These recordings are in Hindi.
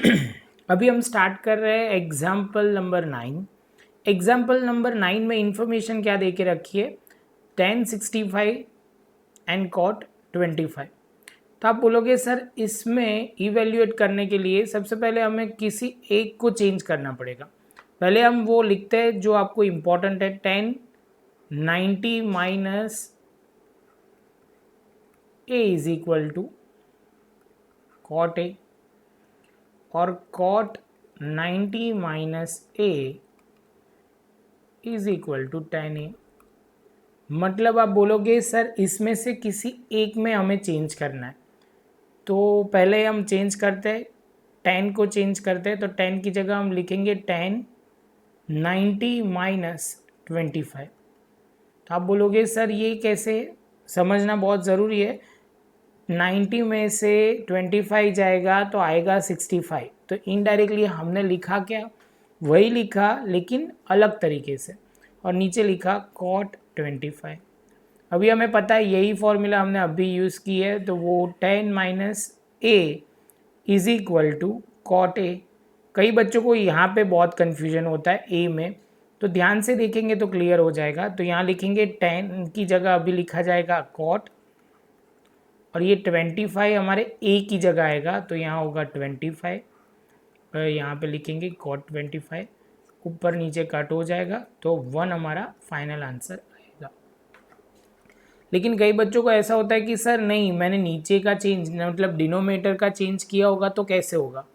अभी हम स्टार्ट कर रहे हैं एग्जाम्पल नंबर 9। एग्जाम्पल नंबर 9 में इंफॉर्मेशन क्या दे के रखी है, tan 65 एंड cot 25। तो आप बोलोगे सर इसमें इवेल्युएट करने के लिए सबसे पहले हमें किसी एक को चेंज करना पड़ेगा। पहले हम वो लिखते हैं जो आपको इम्पोर्टेंट है, tan 90 minus a is equal to cot a और cot 90 minus a is equal to tan a। मतलब आप बोलोगे सर इसमें से किसी एक में हमें चेंज करना है, तो पहले हम चेंज करते हैं, tan को चेंज करते हैं। तो tan की जगह हम लिखेंगे tan 90 माइनस 25। तो आप बोलोगे सर ये कैसे, समझना बहुत ज़रूरी है। 90 में से 25 जाएगा तो आएगा 65। तो इनडायरेक्टली हमने लिखा क्या, वही लिखा लेकिन अलग तरीके से, और नीचे लिखा cot 25। अभी हमें पता है यही फॉर्मूला हमने अभी यूज़ की है, तो वो tan minus a is equal to cot a। कई बच्चों को यहाँ पे बहुत कन्फ्यूजन होता है a में, तो ध्यान से देखेंगे तो क्लियर हो जाएगा। तो यहाँ लिखेंगे tan की जगह अभी लिखा जाएगा cot, और ये 25 हमारे a की जगह आएगा, तो यहाँ होगा 25। यहाँ पे लिखेंगे cot 25, ऊपर नीचे कट हो जाएगा, तो 1 हमारा फाइनल आंसर आएगा। लेकिन कई बच्चों को ऐसा होता है कि सर नहीं, मैंने नीचे का चेंज मतलब डिनोमिनेटर का चेंज किया होगा तो कैसे होगा,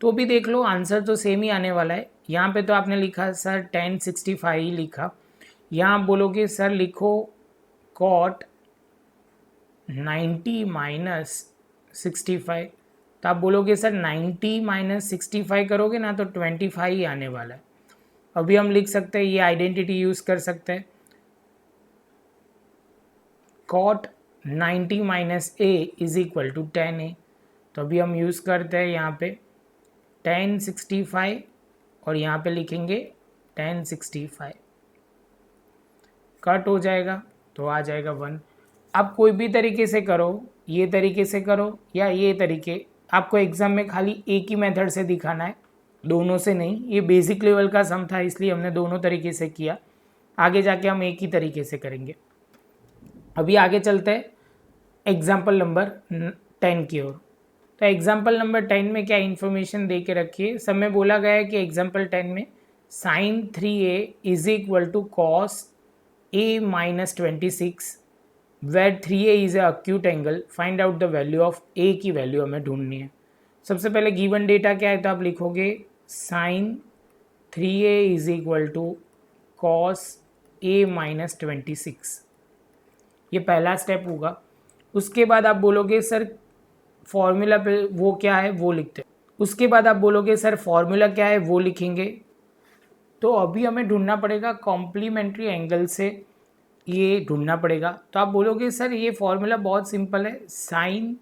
तो भी देख लो आंसर तो सेम ही आने वाला है। यहाँ पे तो आपने लिखा सर tan 65 ही लिखा, यहाँ बोलोगे सर लिखो cot 90 माइनस 65। तो आप बोलोगे सर 90 माइनस 65 करोगे ना तो 25 ही आने वाला है। अभी हम लिख सकते हैं, ये आइडेंटिटी यूज़ कर सकते हैं, cot 90 minus a is equal to tan a। तो अभी हम यूज़ करते हैं यहाँ पे tan 65 और यहाँ पे लिखेंगे tan 65, कट हो जाएगा तो आ जाएगा 1। आप कोई भी तरीके से करो, ये तरीके से करो या ये तरीके, आपको एग्ज़ाम में खाली एक ही मेथड से दिखाना है, दोनों से नहीं। ये बेसिक लेवल का सम था इसलिए हमने दोनों तरीके से किया, आगे जाके हम एक ही तरीके से करेंगे। अभी आगे चलते हैं एग्जाम्पल नंबर 10 की ओर। तो एग्जाम्पल नंबर 10 में क्या इन्फॉर्मेशन दे के रखिए, सब में बोला गया है कि एग्जाम्पल 10 में sin 3a is equal to cos a minus 26 where 3a is a acute angle, find out the value of a की वैल्यू हमें ढूंढनी है। सबसे पहले गिवन डेटा क्या है, तो आप लिखोगे sin 3a is equal to cos a minus 26, ये पहला स्टेप होगा। उसके बाद आप बोलोगे सर फॉर्मूला पे वो क्या है वो लिखते हैं, उसके बाद आप बोलोगे सर फॉर्मूला क्या है वो लिखेंगे। तो अभी हमें ढूंढना पड़ेगा कॉम्प्लीमेंट्री एंगल से, ये ढूंढना पड़ेगा। तो आप बोलोगे सर ये फॉर्मूला बहुत सिंपल है, sine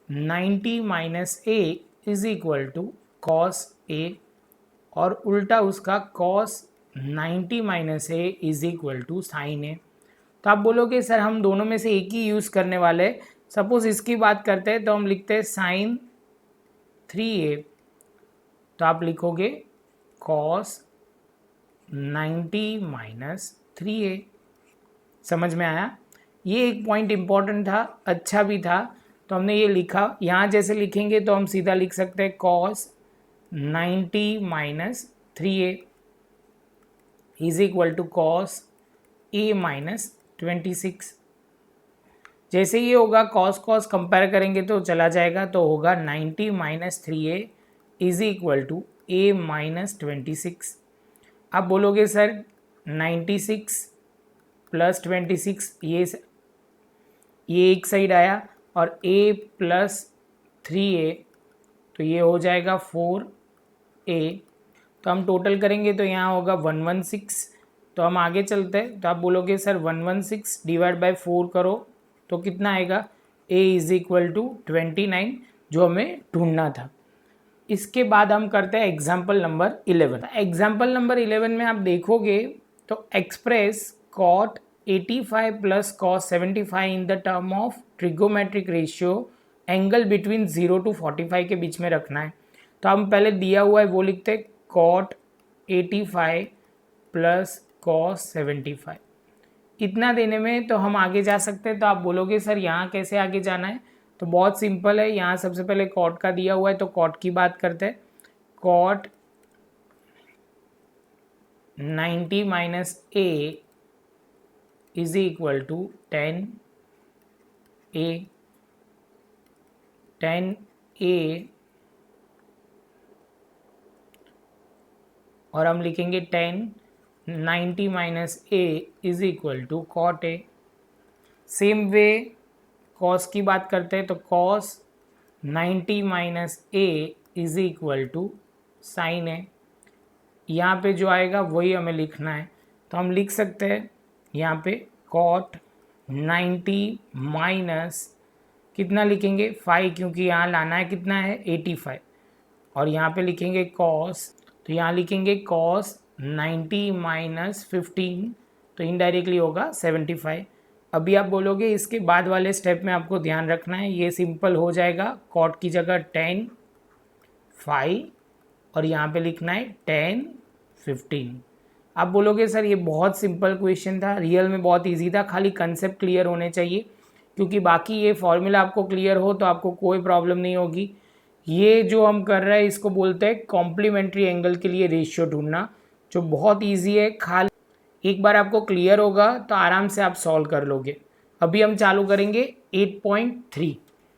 90 minus A is equal to cos A, और उल्टा उसका cos 90 minus A is equal to sine A. तो आप बोलोगे सर हम दोनों में से एक ही यूज़ करने वाले हैं, सपोज इसकी बात करते हैं तो हम लिखते हैं साइन 3a, तो आप लिखोगे कॉस 90 माइनस 3a। समझ में आया, ये एक पॉइंट इम्पॉर्टेंट था, अच्छा भी था, तो हमने ये लिखा। यहाँ जैसे लिखेंगे तो हम सीधा लिख सकते हैं cos 90 minus 3a is equal to cos a minus 26। जैसे ये होगा कॉस कॉस कंपेयर करेंगे तो चला जाएगा, तो होगा 90 minus 3a is equal to a minus 26। आप बोलोगे सर 96 प्लस 26, ये एक साइड आया, और a प्लस 3a, तो ये हो जाएगा 4a। तो हम टोटल करेंगे तो यहाँ होगा 116। तो हम आगे चलते हैं, तो आप बोलोगे सर 116 डिवाइड बाय 4 करो तो कितना आएगा, a इज इक्वल टू 29, जो हमें ढूंढना था। इसके बाद हम करते हैं एग्जाम्पल नंबर 11। एग्जाम्पल नंबर 11 में आप देखोगे तो express cot 85 plus cos 75 in the term of trigonometric ratio, angle between 0 to 45 के बीच में रखना है। तो हम पहले दिया हुआ है वो लिखते हैं cot 85 प्लस cos 75। इतना देने में तो हम आगे जा सकते हैं। तो आप बोलोगे सर यहाँ कैसे आगे जाना है, तो बहुत सिंपल है। यहाँ सबसे पहले cot का दिया हुआ है तो cot की बात करते हैं। cot 90 minus a is equal to 10a। 10a और हम लिखेंगे 90 minus a is equal to cot a। Same way cos की बात करते हैं तो cos 90 minus a is equal to sine a। यहाँ पे जो आएगा वही हमें लिखना है, तो हम लिख सकते हैं यहाँ पे कॉट 90 माइनस कितना लिखेंगे 5, क्योंकि यहाँ लाना है कितना है 85, और यहाँ पे लिखेंगे कॉस, तो यहाँ लिखेंगे कॉस 90 माइनस 15, तो इनडायरेक्टली होगा 75। अभी आप बोलोगे इसके बाद वाले स्टेप में आपको ध्यान रखना है, ये सिंपल हो जाएगा। कॉट की जगह 10 5 और यहाँ पे लिखना है 10 15। आप बोलोगे सर ये बहुत सिंपल क्वेश्चन था, रियल में बहुत इजी था, खाली कंसेप्ट क्लियर होने चाहिए, क्योंकि बाकी ये फॉर्मूला आपको क्लियर हो तो आपको कोई प्रॉब्लम नहीं होगी। ये जो हम कर रहे हैं इसको बोलते हैं कॉम्प्लीमेंट्री एंगल के लिए रेशियो ढूंढना, जो बहुत इजी है। खाली एक बार आपको क्लियर होगा तो आराम से आप सॉल्व कर लोगे। अभी हम चालू करेंगे 8.3।